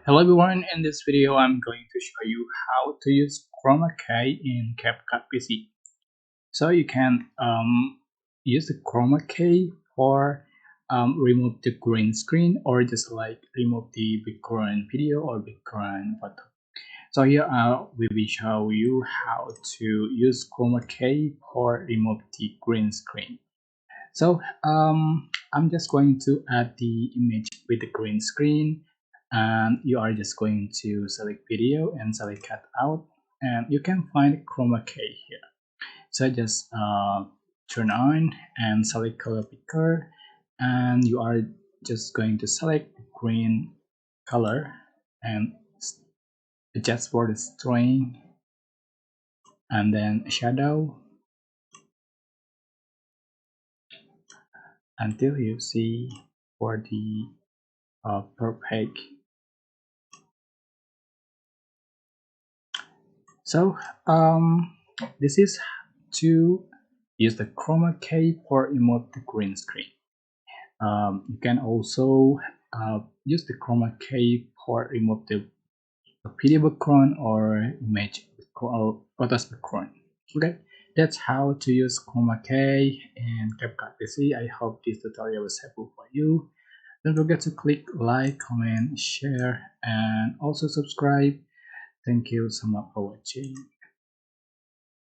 Hello everyone, in this video I'm going to show you how to use Chroma key in CapCut PC. So you can use the Chroma key for remove the green screen or just like remove the background video or background photo. So here we will show you how to use Chroma key for remove the green screen. So I'm just going to add the image with the green screen, and you are just going to select video and select cut out, and you can find chroma key here. So just turn on and select color picker, and you are just going to select green color and adjust for the string and then shadow until you see for the perfect. So this is to use the chroma key for remove the green screen. You can also use the chroma key for remove the video background or image or photos background. Okay, that's how to use chroma key in CapCut PC. I hope this tutorial was helpful for you. Don't forget to click like, comment, share, and also subscribe. Thank you so much for watching.